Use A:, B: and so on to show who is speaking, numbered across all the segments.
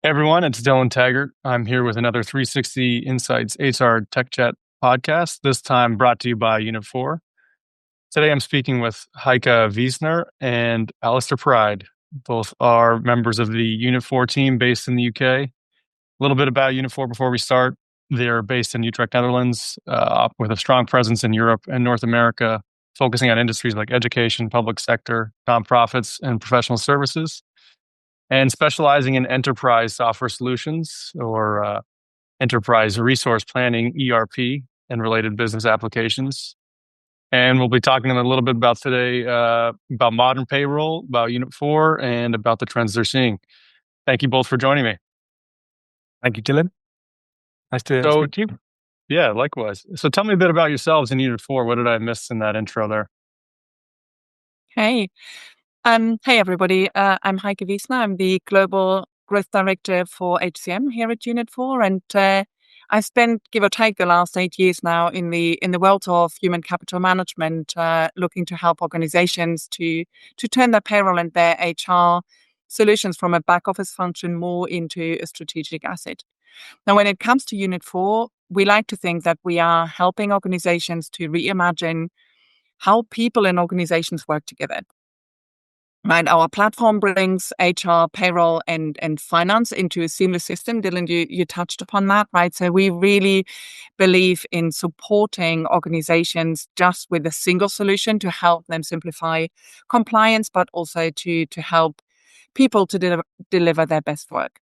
A: Hey everyone, it's Dylan Teggart. I'm here with another 360 Insights HR Tech Chat podcast, this time brought to you by Unit4. Today I'm speaking with Heike Wiesner and Alastair Pride. Both are members of the Unit4 team based in the UK. A little bit about Unit4 before we start. They're based in Utrecht, Netherlands, with a strong presence in Europe and North America, focusing on industries like education, public sector, nonprofits, and professional services, and specializing in enterprise software solutions or enterprise resource planning, ERP, and related business applications. And we'll be talking a little bit about today about modern payroll, about Unit4, and about the trends they're seeing. Thank you both for joining me.
B: Thank you, Dylan. Nice to speak to you.
A: Yeah, likewise. So tell me a bit about yourselves in Unit4. What did I miss in that intro there?
C: Hey, hey everybody. I'm Heike Wiesner. I'm the Global Growth Director for HCM here at Unit4, and I've spent, give or take, the last 8 years now in the world of human capital management, looking to help organizations to turn their payroll and their HR solutions from a back office function more into a strategic asset. Now, when it comes to Unit4, we like to think that we are helping organizations to reimagine how people in organizations work together. Right, our platform brings HR, payroll, and finance into a seamless system. Dylan, you touched upon that, right? So we really believe in supporting organizations just with a single solution to help them simplify compliance, but also to help people to deliver their best work.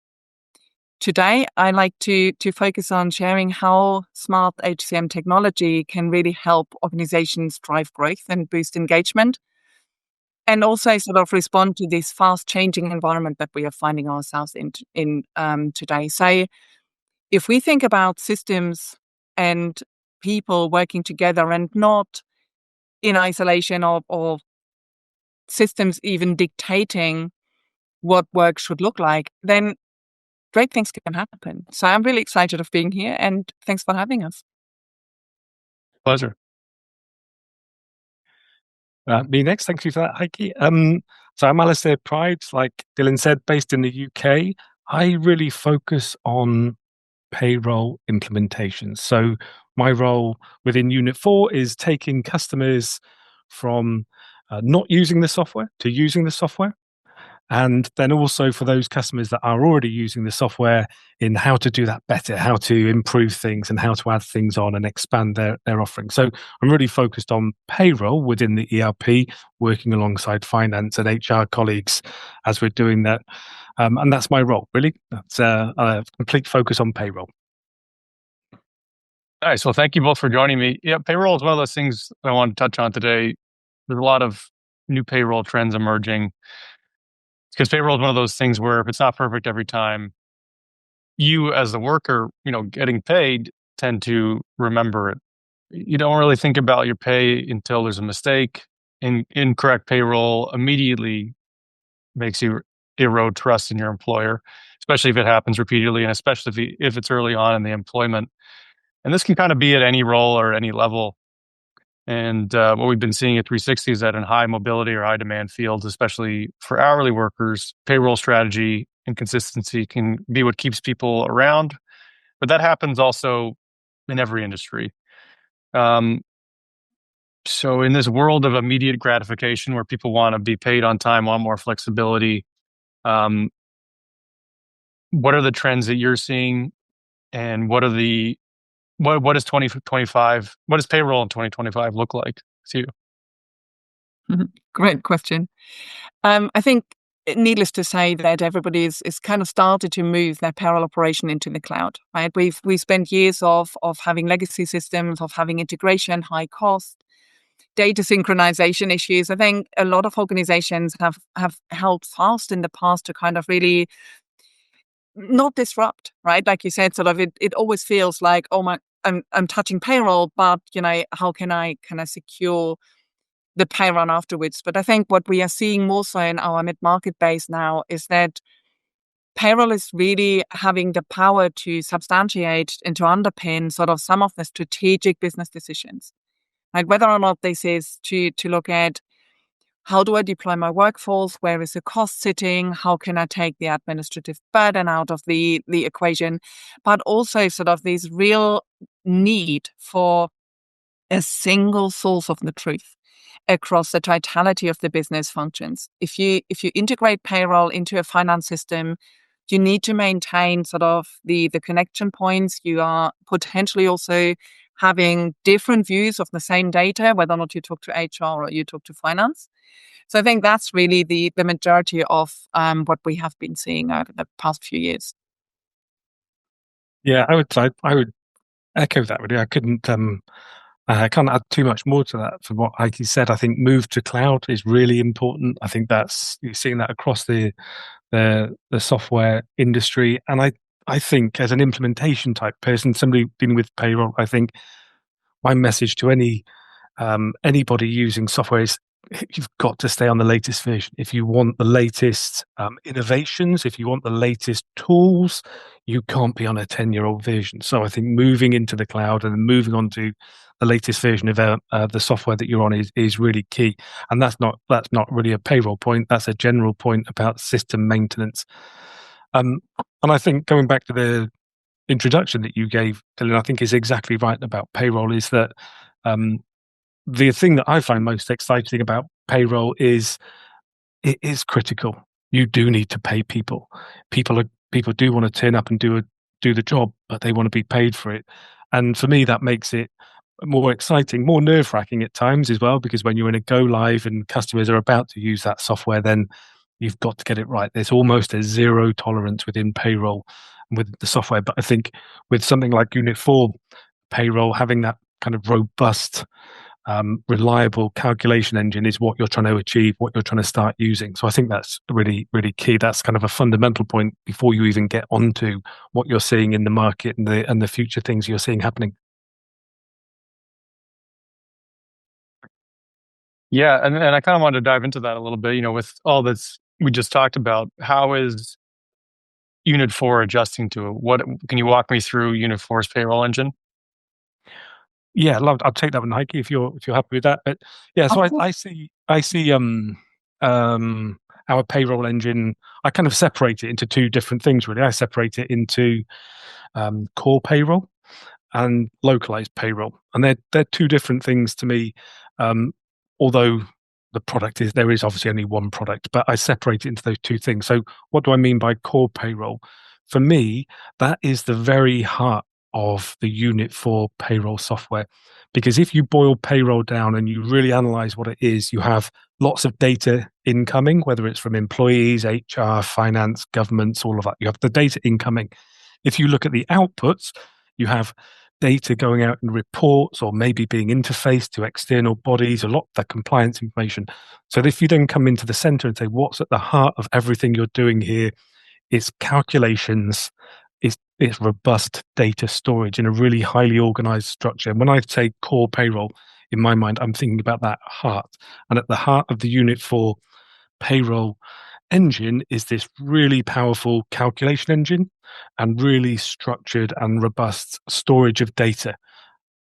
C: Today, I like to focus on sharing how smart HCM technology can really help organizations drive growth and boost engagement, and also sort of respond to this fast changing environment that we are finding ourselves in today. So if we think about systems and people working together and not in isolation or systems even dictating what work should look like, then great things can happen. So I'm really excited of being here, and thanks for having us.
A: Pleasure.
B: Me next. Thank you for that, Heike. So I'm Alastair Pride, like Dylan said, based in the UK. I really focus on payroll implementations. So my role within Unit4 is taking customers from not using the software to using the software. And then also for those customers that are already using the software, in how to do that better, how to improve things and how to add things on and expand their offering. So I'm really focused on payroll within the ERP, working alongside finance and HR colleagues as we're doing that. And that's my role, really. That's a complete focus on payroll.
A: Nice. Well, thank you both for joining me. Yeah, payroll is one of those things I want to touch on today. There's a lot of new payroll trends emerging, because payroll is one of those things where if it's not perfect every time, you as the worker, getting paid, tend to remember it. You don't really think about your pay until there's a mistake. Incorrect payroll immediately makes you erode trust in your employer, especially if it happens repeatedly, and especially if it's early on in the employment. And this can kind of be at any role or any level. And what we've been seeing at 360 is that in high mobility or high demand fields, especially for hourly workers, payroll strategy and consistency can be what keeps people around. But that happens also in every industry. So in this world of immediate gratification where people want to be paid on time, want more flexibility, what are the trends that you're seeing, and what does 2025, what does payroll in 2025 look like to you?
C: Great question. I think, needless to say, that everybody is kind of started to move their payroll operation into the cloud, right? We've spent years of having legacy systems, of having integration, high cost, data synchronization issues. I think a lot of organizations have held fast in the past to kind of really not disrupt, right? Like you said, sort of it always feels like, oh I'm touching payroll, but how can I secure the pay run afterwards? But I think what we are seeing more so in our mid-market base now is that payroll is really having the power to substantiate and to underpin sort of some of the strategic business decisions. Like whether or not this is to look at how do I deploy my workforce? Where is the cost sitting? How can I take the administrative burden out of the equation? But also sort of this real need for a single source of the truth across the totality of the business functions. If you integrate payroll into a finance system, you need to maintain sort of the connection points. You are potentially also having different views of the same data, whether or not you talk to HR or you talk to finance. So I think that's really the majority of what we have been seeing over the past few years.
B: Yeah, I would echo that really. I can't add too much more to that from what Heike said. I think move to cloud is really important. I think you're seeing that across the software industry. And I think as an implementation type person, somebody dealing with payroll, I think my message to anybody using software is you've got to stay on the latest version. If you want the latest innovations, if you want the latest tools, you can't be on a 10-year-old version. So I think moving into the cloud and moving on to the latest version of the software that you're on is really key. And that's not really a payroll point. That's a general point about system maintenance. And I think going back to the introduction that you gave, Dylan, I think is exactly right about payroll is that the thing that I find most exciting about payroll is it is critical. You do need to pay people. People do want to turn up and do the job, but they want to be paid for it. And for me, that makes it more exciting, more nerve-wracking at times as well, because when you're in a go live and customers are about to use that software, then you've got to get it right. There's almost a zero tolerance within payroll and with the software. But I think with something like Unit4 Payroll, having that kind of robust reliable calculation engine is what you're trying to achieve, what you're trying to start using. So I think that's really, really key. That's kind of a fundamental point before you even get onto what you're seeing in the market and the future things you're seeing happening.
A: Yeah, and I kind of wanted to dive into that a little bit. With all this we just talked about, how is Unit4 adjusting to it? What can you walk me through Unit4's payroll engine?
B: Yeah, I'll take that one, Heike, if you're happy with that. But yeah, so I see our payroll engine. I kind of separate it into two different things, really. I separate it into core payroll and localized payroll, and they're two different things to me. Although there is obviously only one product, but I separate it into those two things. So what do I mean by core payroll? For me, that is the very heart of the Unit4 payroll software. Because if you boil payroll down and you really analyze what it is, you have lots of data incoming, whether it's from employees, HR, finance, governments, all of that. You have the data incoming. If you look at the outputs, you have data going out in reports or maybe being interfaced to external bodies, a lot of the compliance information. So if you then come into the center and say, what's at the heart of everything you're doing here, it's calculations, it's robust data storage in a really highly organized structure. And when I say core payroll, in my mind, I'm thinking about that heart. And at the heart of the Unit4 payroll engine is this really powerful calculation engine and really structured and robust storage of data.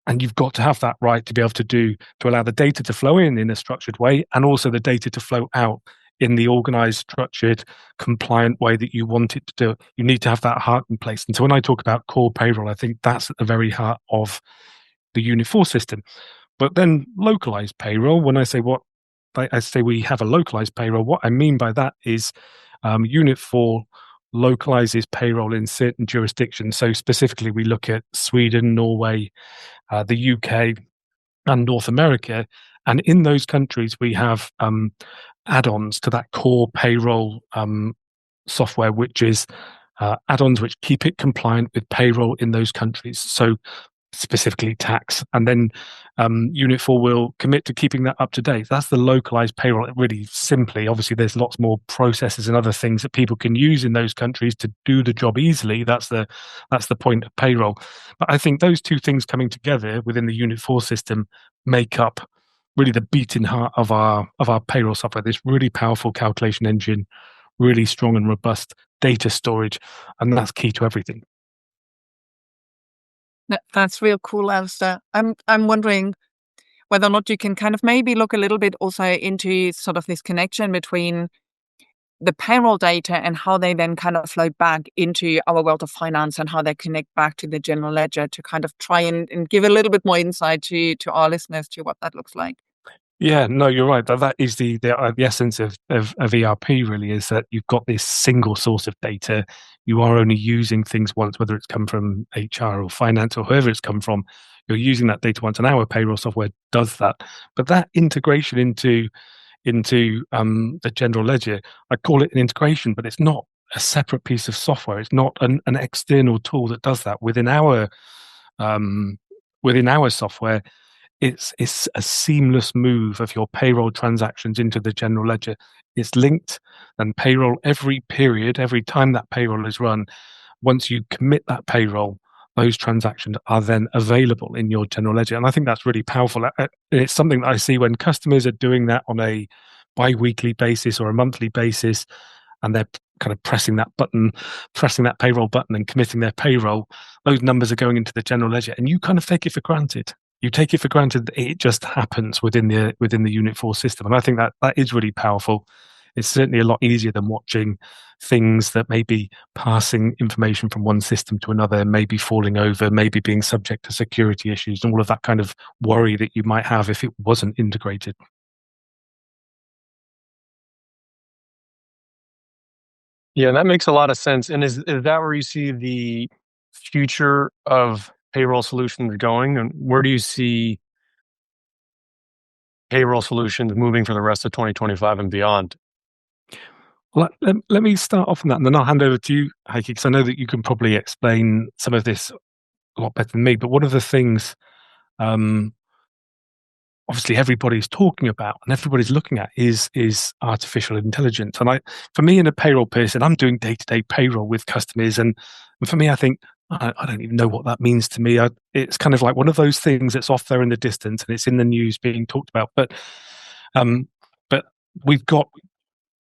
B: And you've got to have that right to be able to allow the data to flow in a structured way, and also the data to flow out in the organized, structured, compliant way that you want it to do. You need to have that heart in place. And so when I talk about core payroll, I think that's at the very heart of the Unit4 system. But then localized payroll, when I say we have a localized payroll, what I mean by that is Unit4 localizes payroll in certain jurisdictions. So specifically, we look at Sweden, Norway, the UK, and North America. And in those countries, we have add-ons to that core payroll software, which is add-ons which keep it compliant with payroll in those countries. So specifically tax. And then Unit4 will commit to keeping that up to date. That's the localized payroll. Really simply, obviously, there's lots more processes and other things that people can use in those countries to do the job easily. That's the point of payroll. But I think those two things coming together within the Unit4 system make up really the beating heart of our payroll software. This really powerful calculation engine, really strong and robust data storage, and that's key to everything.
C: That's real cool, Alastair. I'm wondering, whether or not you can kind of maybe look a little bit also into sort of this connection between the payroll data and how they then kind of flow back into our world of finance and how they connect back to the general ledger to kind of try and give a little bit more insight to our listeners to what that looks like.
B: Yeah, no, you're right. That is the essence of ERP. Really, is that you've got this single source of data. You are only using things once, whether it's come from HR or finance or whoever it's come from. You're using that data once, and our payroll software does that. But that integration into the general ledger, I call it an integration, but it's not a separate piece of software. It's not an external tool that does that within our software. It's a seamless move of your payroll transactions into the general ledger. It's linked, and payroll every period, every time that payroll is run, once you commit that payroll, those transactions are then available in your general ledger. And I think that's really powerful. It's something that I see when customers are doing that on a bi-weekly basis or a monthly basis, and they're kind of pressing that payroll button and committing their payroll. Those numbers are going into the general ledger, and you kind of take it for granted. You take it for granted that it just happens within the Unit4 system. And I think that is really powerful. It's certainly a lot easier than watching things that may be passing information from one system to another, maybe falling over, maybe being subject to security issues, and all of that kind of worry that you might have if it wasn't integrated.
A: Yeah, that makes a lot of sense. And is that where you see the future of payroll solutions going? And where do you see payroll solutions moving for the rest of 2025 and beyond?
B: Well, let me start off on that, and then I'll hand over to you, Heike, because I know that you can probably explain some of this a lot better than me. But one of the things, obviously, everybody's talking about and everybody's looking at is artificial intelligence. And for me, in a payroll person, I'm doing day-to-day payroll with customers, and for me, I think I don't even know what that means to me. It's kind of like one of those things that's off there in the distance, and it's in the news being talked about. But we've got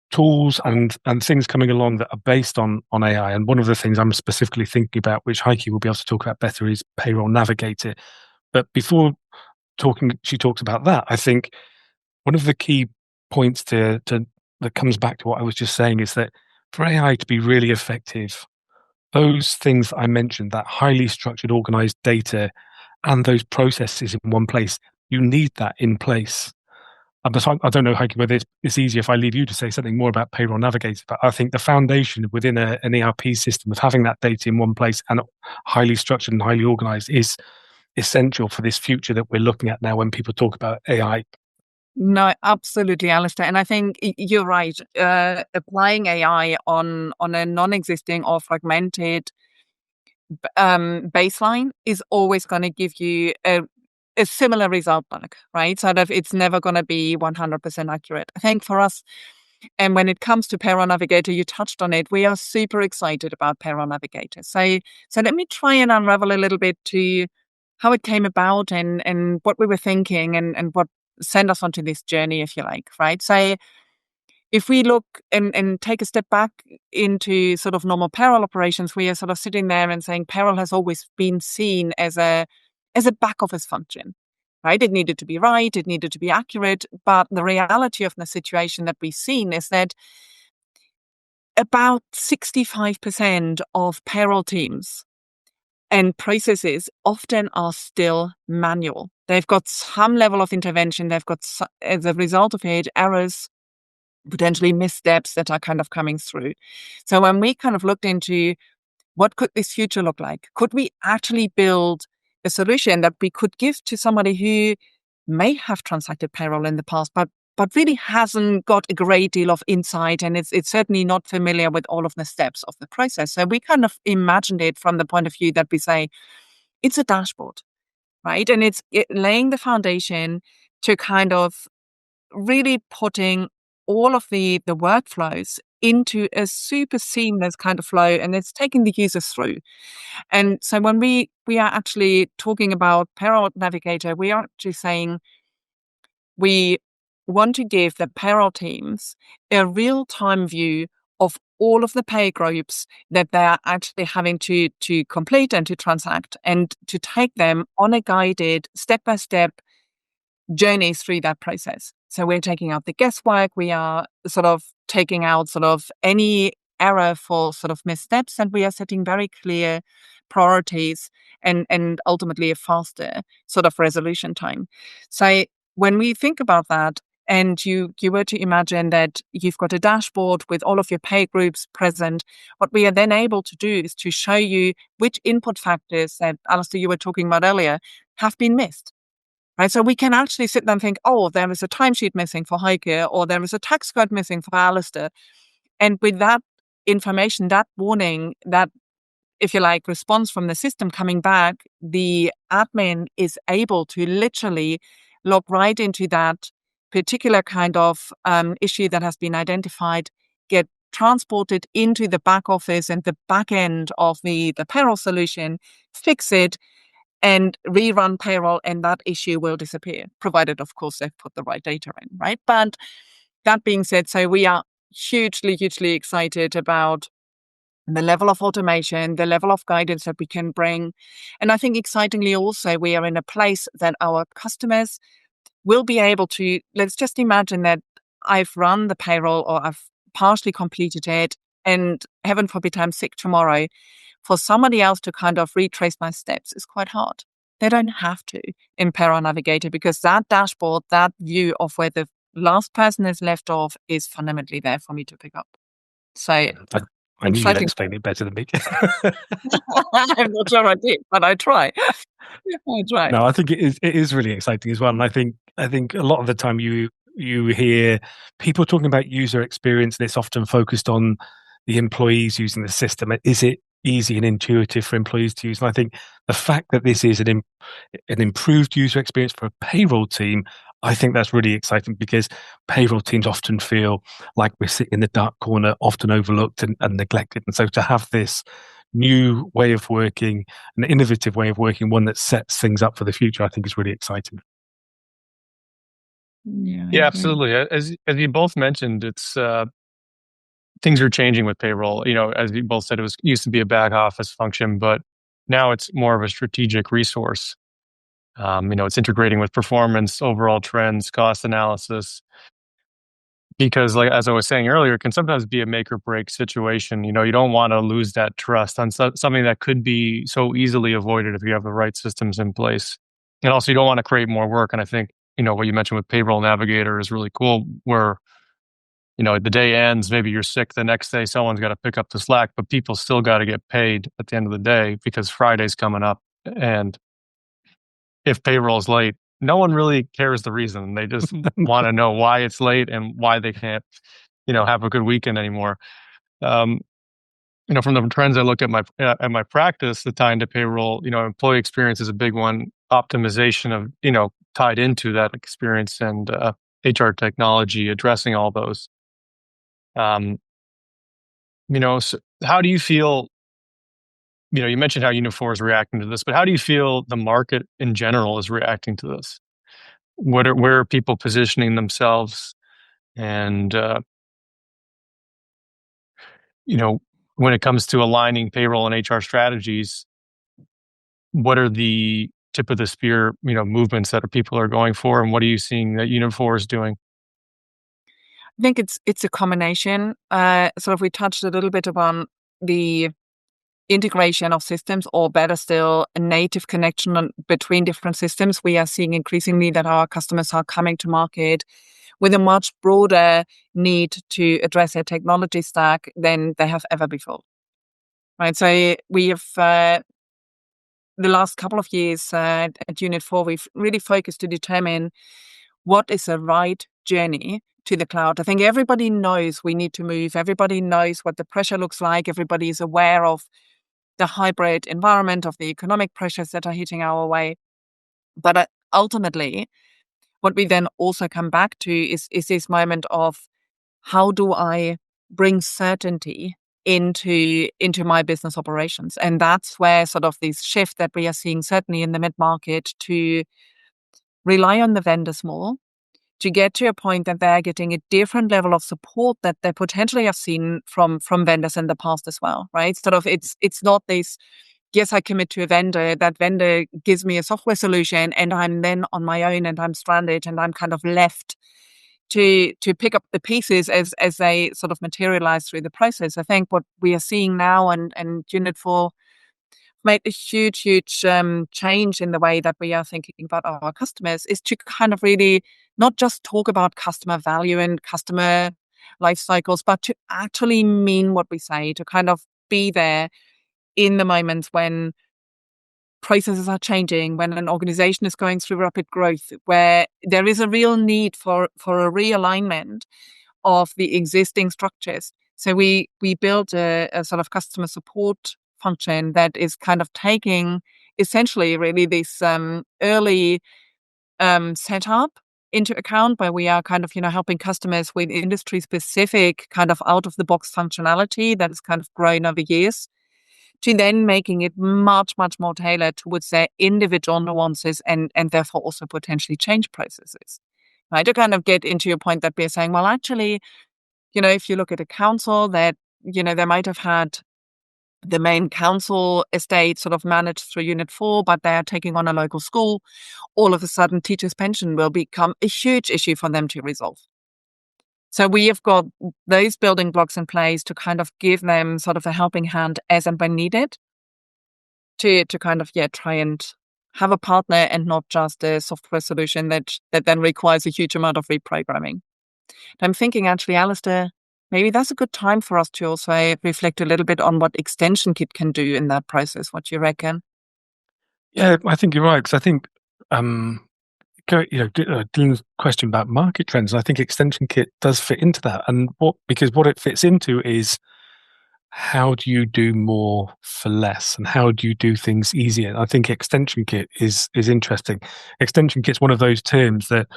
B: tools and things coming along that are based on AI. And one of the things I'm specifically thinking about, which Heike will be able to talk about better, is Payroll Navigator. But before she talks about that, I think one of the key points that comes back to what I was just saying is that for AI to be really effective, those things that I mentioned, that highly structured, organized data and those processes in one place, you need that in place. I don't know, Heike, whether it's easier if I leave you to say something more about Payroll Navigator, but I think the foundation within an ERP system of having that data in one place and highly structured and highly organized is essential for this future that we're looking at now when people talk about AI.
C: No, absolutely, Alastair. And I think you're right. Applying AI on a non-existing or fragmented baseline is always going to give you a similar result back, right? So that it's never going to be 100% accurate. I think for us, and when it comes to Payroll Navigator, you touched on it, we are super excited about Payroll Navigator. So let me try and unravel a little bit to how it came about and what we were thinking and what sent us onto this journey, if you like, right? So if we look and take a step back into sort of normal payroll operations, we are sort of sitting there and saying payroll has always been seen as a back office function, right? It needed to be right, it needed to be accurate, but the reality of the situation that we've seen is that about 65% of payroll teams and processes often are still manual. They've got some level of intervention, they've got, as a result of it, errors, potentially missteps that are kind of coming through. So when we kind of looked into what could this future look like, could we actually build a solution that we could give to somebody who may have transacted payroll in the past, but really hasn't got a great deal of insight, and it's certainly not familiar with all of the steps of the process. So we kind of imagined it from the point of view that we say it's a dashboard, right? And it's laying the foundation to kind of really putting all of the workflows into a super seamless kind of flow, and it's taking the users through. And so when we are actually talking about Payroll Navigator, we are actually saying we want to give the payroll teams a real-time view of all of the pay groups that they are actually having to complete and to transact, and to take them on a guided step-by-step journeys through that process. So we're taking out the guesswork. We are sort of taking out sort of any error for sort of missteps, and we are setting very clear priorities and ultimately a faster sort of resolution time. So when we think about that, and you were to imagine that you've got a dashboard with all of your pay groups present, what we are then able to do is to show you which input factors that, Alastair, you were talking about earlier, have been missed. Right? So we can actually sit there and think, oh, there is a timesheet missing for Heike, or there is a tax code missing for Alastair. And with that information, that warning, that, if you like, response from the system coming back, the admin is able to literally log right into that particular kind of issue that has been identified, get transported into the back office and the back end of the payroll solution, fix it, and rerun payroll, and that issue will disappear, provided, of course, they've put the right data in, right? But that being said, so we are hugely, hugely excited about the level of automation, the level of guidance that we can bring. And I think excitingly also, we are in a place that our customers will be able to, let's just imagine that I've run the payroll or I've partially completed it, and heaven forbid I'm sick tomorrow. For somebody else to kind of retrace my steps is quite hard. They don't have to in Payroll Navigator, because that dashboard, that view of where the last person is left off, is fundamentally there for me to pick up. So
B: I knew you'd explain it better than me.
C: I'm not sure I did, but I try. I try.
B: No, I think it is really exciting as well. And I think a lot of the time you hear people talking about user experience, and it's often focused on the employees using the system. Is it easy and intuitive for employees to use? And I think the fact that this is an improved user experience for a payroll team, I think that's really exciting, because payroll teams often feel like we're sitting in the dark corner, often overlooked and neglected. And so to have this new way of working, an innovative way of working, one that sets things up for the future, I think is really exciting.
A: Yeah, absolutely. As you both mentioned, it's things are changing with payroll. As you both said, it used to be a back office function, but now it's more of a strategic resource. It's integrating with performance, overall trends, cost analysis. Because, like as I was saying earlier, it can sometimes be a make or break situation. You don't want to lose that trust on something that could be so easily avoided if you have the right systems in place. And also, you don't want to create more work. And I think what you mentioned with Payroll Navigator is really cool, where the day ends, maybe you're sick the next day, someone's got to pick up the slack, but people still got to get paid at the end of the day, because Friday's coming up. And if payroll's late, no one really cares the reason. They just want to know why it's late and why they can't, have a good weekend anymore. From the trends I look at my practice, the tie into payroll, employee experience is a big one. Optimization of, tied into that experience, and HR technology addressing all those. So how do you feel? You mentioned how Unit4 is reacting to this, but how do you feel the market in general is reacting to this? Where are people positioning themselves? And, when it comes to aligning payroll and HR strategies, what are the tip of the spear, movements that people are going for? And what are you seeing that Unit4 is doing?
C: I think it's a combination. Sort of, we touched a little bit upon the integration of systems, or better still, a native connection between different systems. We are seeing increasingly that our customers are coming to market with a much broader need to address their technology stack than they have ever before. Right. So we have the last couple of years at Unit4, we've really focused to determine what is the right journey to the cloud. I think everybody knows we need to move. Everybody knows what the pressure looks like. Everybody is aware of the hybrid environment, of the economic pressures that are hitting our way. But ultimately, what we then also come back to is this moment of, how do I bring certainty into my business operations? And that's where sort of this shift that we are seeing, certainly in the mid-market, to rely on the vendors more, to get to a point that they're getting a different level of support that they potentially have seen from vendors in the past as well, right? Sort of, it's not this yes, I commit to a vendor, that vendor gives me a software solution, and I'm then on my own and I'm stranded and I'm kind of left to pick up the pieces as they sort of materialize through the process. I think what we are seeing now, and Unit4 made a huge change in the way that we are thinking about our customers, is to kind of really not just talk about customer value and customer life cycles, but to actually mean what we say, to kind of be there in the moments when processes are changing, when an organization is going through rapid growth, where there is a real need for a realignment of the existing structures. So we built a sort of customer support function that is kind of taking essentially really this early setup into account, where we are kind of, helping customers with industry specific kind of out of the box functionality that has kind of grown over years, to then making it much more tailored towards their individual nuances and therefore also potentially change processes. Right? To kind of get into your point that we're saying, well, actually, if you look at a council that, they might have had the main council estate sort of managed through Unit4, but they are taking on a local school, all of a sudden teachers' pension will become a huge issue for them to resolve. So we have got those building blocks in place to kind of give them sort of a helping hand as and when needed to kind of, try and have a partner and not just a software solution that then requires a huge amount of reprogramming. I'm thinking actually, Alastair, maybe that's a good time for us to also reflect a little bit on what Extension Kit can do in that process. What do you reckon?
B: Yeah, I think you're right, because I think Dylan's question about market trends, I think Extension Kit does fit into that. And because what it fits into is, how do you do more for less, and how do you do things easier? I think Extension Kit is interesting. Extension Kit's one of those terms that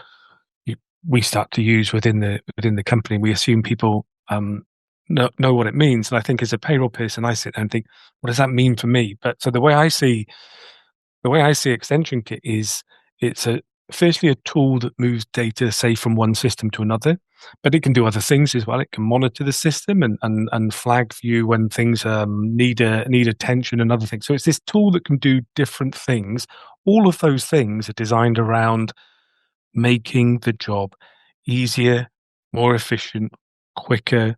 B: we start to use within the company. We assume people know what it means, and I think as a payroll person, I sit there and think, what does that mean for me? But so the way I see Extension Kit is, it's firstly a tool that moves data, say, from one system to another, but it can do other things as well. It can monitor the system and flag for you when things need attention and other things. So it's this tool that can do different things. All of those things are designed around making the job easier, more efficient, quicker,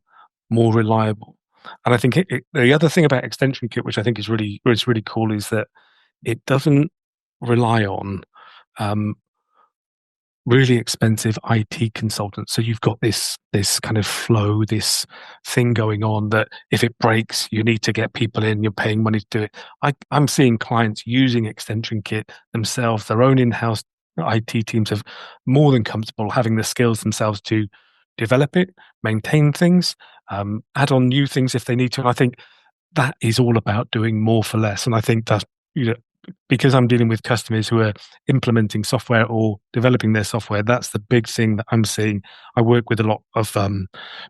B: more reliable. And I think the other thing about Extension Kit, which I think is really cool, is that it doesn't rely on really expensive IT consultants. So you've got this kind of flow, this thing going on that if it breaks, you need to get people in, you're paying money to do it. I'm seeing clients using Extension Kit themselves, their own in-house IT teams are more than comfortable having the skills themselves to develop it, maintain things, add on new things if they need to. And I think that is all about doing more for less. And I think that's, because I'm dealing with customers who are implementing software or developing their software, that's the big thing that I'm seeing. I work with a lot of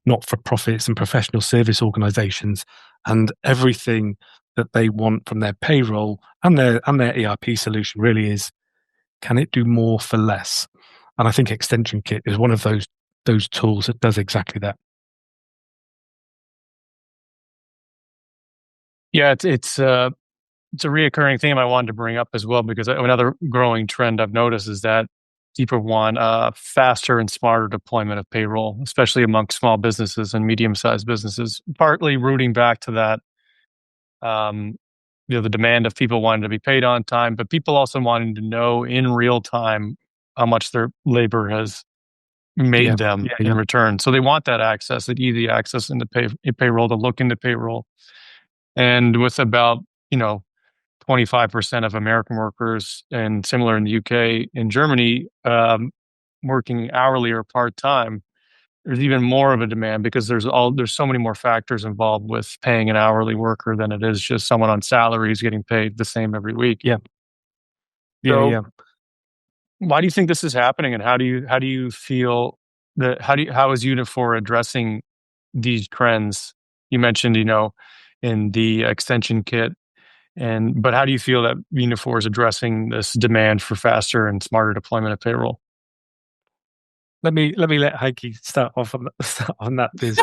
B: not-for-profits and professional service organizations, and everything that they want from their payroll and their ERP solution really is, can it do more for less? And I think Extension Kit is one of those tools that does exactly that.
A: Yeah, it's a reoccurring theme I wanted to bring up as well, because another growing trend I've noticed is that people want faster and smarter deployment of payroll, especially amongst small businesses and medium-sized businesses, partly rooting back to that, the demand of people wanting to be paid on time, but people also wanting to know in real time how much their labor has made them in return. So they want that access, that easy access into payroll, to look into payroll. And with about, 25% of American workers, and similar in the UK and Germany, working hourly or part-time, there's even more of a demand, because there's so many more factors involved with paying an hourly worker than it is just someone on salaries getting paid the same every week.
B: Yeah.
A: Why do you think this is happening, and how do you feel that how is Unit4 addressing these trends? You mentioned, in the Extension Kit, but how do you feel that Unit4 is addressing this demand for faster and smarter deployment of payroll?
B: let Heike start off on that because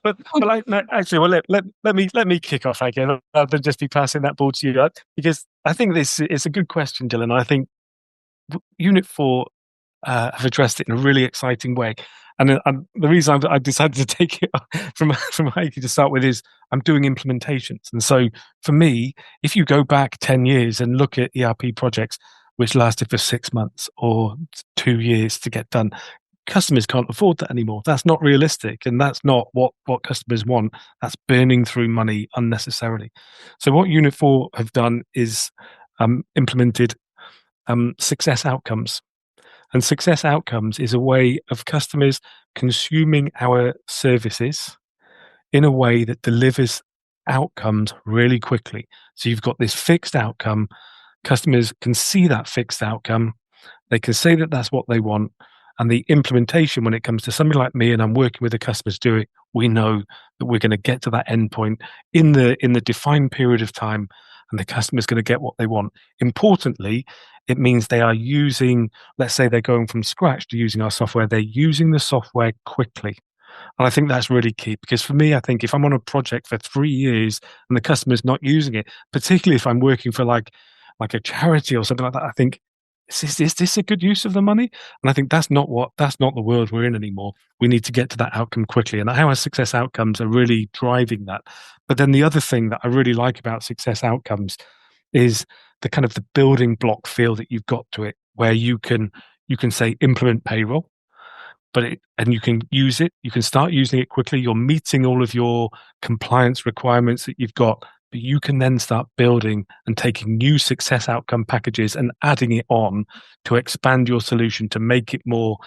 B: but like no, actually well let me kick off again rather than just be passing that ball to you because I think this is a good question, Dylan. I think Unit 4 have addressed it in a really exciting way. And the reason I decided to take it from Heike to start with is I'm doing implementations. And so for me, if you go back 10 years and look at ERP projects which lasted for 6 months or 2 years to get done, customers can't afford that anymore. That's not realistic. And that's not what customers want. That's burning through money unnecessarily. So what Unit 4 have done is implemented success outcomes. And success outcomes is a way of customers consuming our services in a way that delivers outcomes really quickly. So you've got this fixed outcome. Customers can see that fixed outcome. They can say that that's what they want. And the implementation, when it comes to somebody like me and I'm working with the customers do it, we know that we're going to get to that endpoint in the defined period of time, and the customer's going to get what they want. Importantly, it means they are using, let's say they're going from scratch to using our software, they're using the software quickly. And I think that's really key because for me, I think if I'm on a project for 3 years and the customer's not using it, particularly if I'm working for like a charity or something like that, I think, is this a good use of the money? And I think that's not the world we're in anymore. We need to get to that outcome quickly. And our success outcomes are really driving that. But then the other thing that I really like about success outcomes is the kind of the building block feel that you've got to it, where you can say implement payroll, and you can use it. You can start using it quickly. You're meeting all of your compliance requirements that you've got, but you can then start building and taking new success outcome packages and adding it on to expand your solution to make it more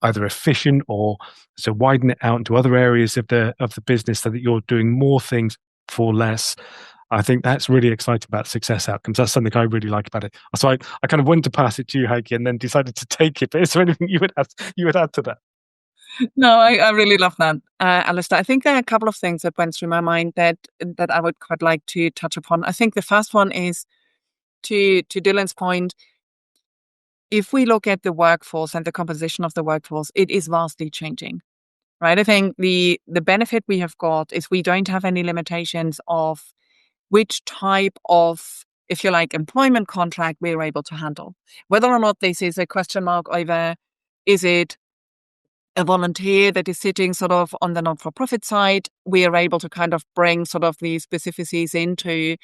B: either efficient or so widen it out into other areas of the business so that you're doing more things for less. I think that's really exciting about success outcomes. That's something I really like about it. So I kind of wanted to pass it to you, Heike, and then decided to take it. But is there anything you would add to that?
C: No, I really love that, Alastair. I think there are a couple of things that went through my mind that I would quite like to touch upon. I think the first one is to Dylan's point. If we look at the workforce and the composition of the workforce, it is vastly changing, right? I think the benefit we have got is we don't have any limitations of which type of, if you like, employment contract we're able to handle. Whether or not this is a question mark over, is it a volunteer that is sitting sort of on the not-for-profit side, we are able to kind of bring sort of the specificities into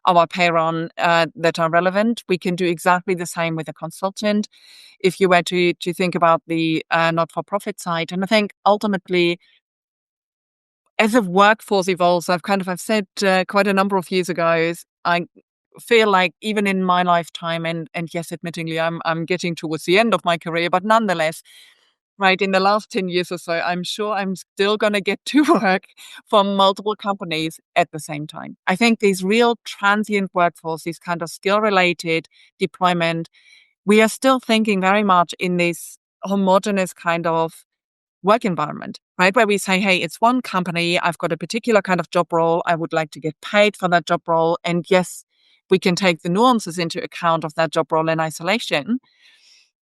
C: our payroll that are relevant. We can do exactly the same with a consultant if you were to think about the not-for-profit side. And I think ultimately, as the workforce evolves, I've said quite a number of years ago, I feel like even in my lifetime, and yes, admittingly, I'm getting towards the end of my career, but nonetheless, right, in the last 10 years or so, I'm sure I'm still going to get to work for multiple companies at the same time. I think these real transient workforce, these kind of skill-related deployment, we are still thinking very much in this homogeneous kind of work environment, right? Where we say, hey, it's one company, I've got a particular kind of job role, I would like to get paid for that job role. And yes, we can take the nuances into account of that job role in isolation.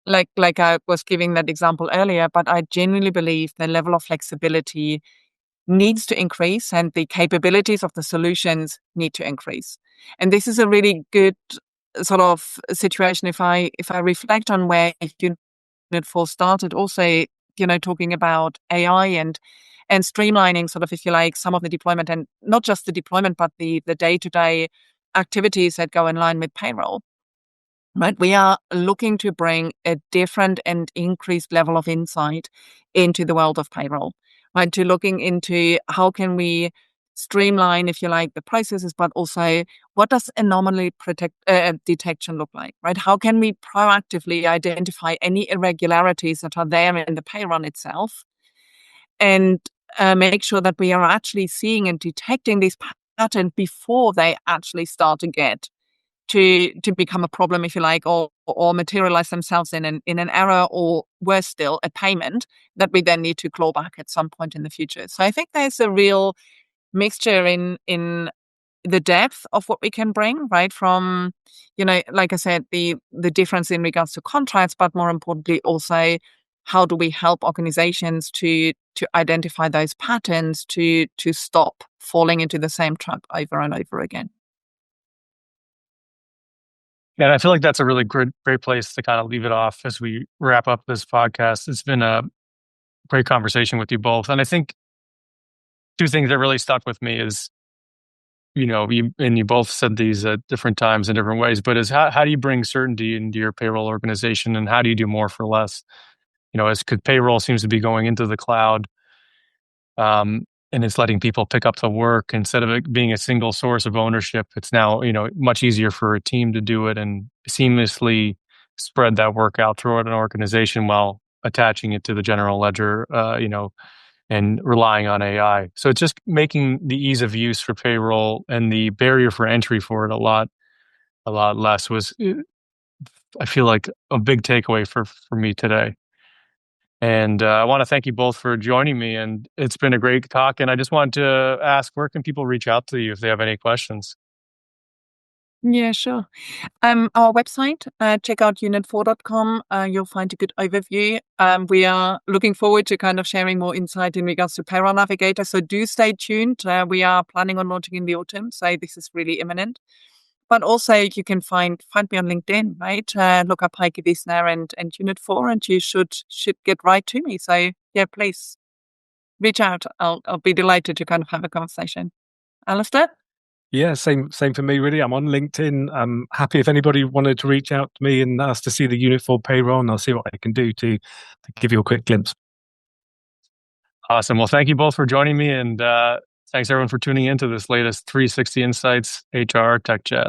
C: Like I was giving that example earlier, but I genuinely believe the level of flexibility needs to increase and the capabilities of the solutions need to increase. And this is a really good sort of situation if I reflect on where Unit4 started, also, talking about AI and streamlining sort of, if you like, some of the deployment, and not just the deployment, but the day-to-day activities that go in line with payroll. Right, we are looking to bring a different and increased level of insight into the world of payroll, right? To looking into how can we streamline, if you like, the processes, but also what does anomaly detection look like, right? How can we proactively identify any irregularities that are there in the payroll itself, and make sure that we are actually seeing and detecting these patterns before they actually start to get to become a problem, if you like, or materialize themselves in an error, or worse still, a payment that we then need to claw back at some point in the future. So I think there's a real mixture in the depth of what we can bring, right? From, like I said, the difference in regards to contracts, but more importantly, also how do we help organizations to identify those patterns to stop falling into the same trap over and over again.
A: Yeah, and I feel like that's a really great place to kind of leave it off as we wrap up this podcast. It's been a great conversation with you both. And I think two things that really stuck with me is, you both said these at different times in different ways, but is how do you bring certainty into your payroll organization, and how do you do more for less? As payroll seems to be going into the cloud, and it's letting people pick up the work instead of it being a single source of ownership. It's now, much easier for a team to do it and seamlessly spread that work out throughout an organization while attaching it to the general ledger, and relying on AI. So it's just making the ease of use for payroll and the barrier for entry for it a lot less was, I feel like, a big takeaway for me today. And I want to thank you both for joining me. And it's been a great talk. And I just wanted to ask, where can people reach out to you if they have any questions?
C: Yeah, sure. Our website, check out unit4.com. You'll find a good overview. We are looking forward to kind of sharing more insight in regards to Payroll Navigator. So do stay tuned. We are planning on launching in the autumn. So this is really imminent. But also you can find me on LinkedIn, right? Look up Heike Wiesner and Unit4, and you should get right to me. So yeah, please reach out. I'll be delighted to kind of have a conversation. Alastair?
B: Yeah, same for me, really. I'm on LinkedIn. I'm happy if anybody wanted to reach out to me and ask to see the Unit4 payroll, and I'll see what I can do to give you a quick glimpse.
A: Awesome. Well, thank you both for joining me, and thanks everyone for tuning into this latest 360 Insights HR Tech Chat.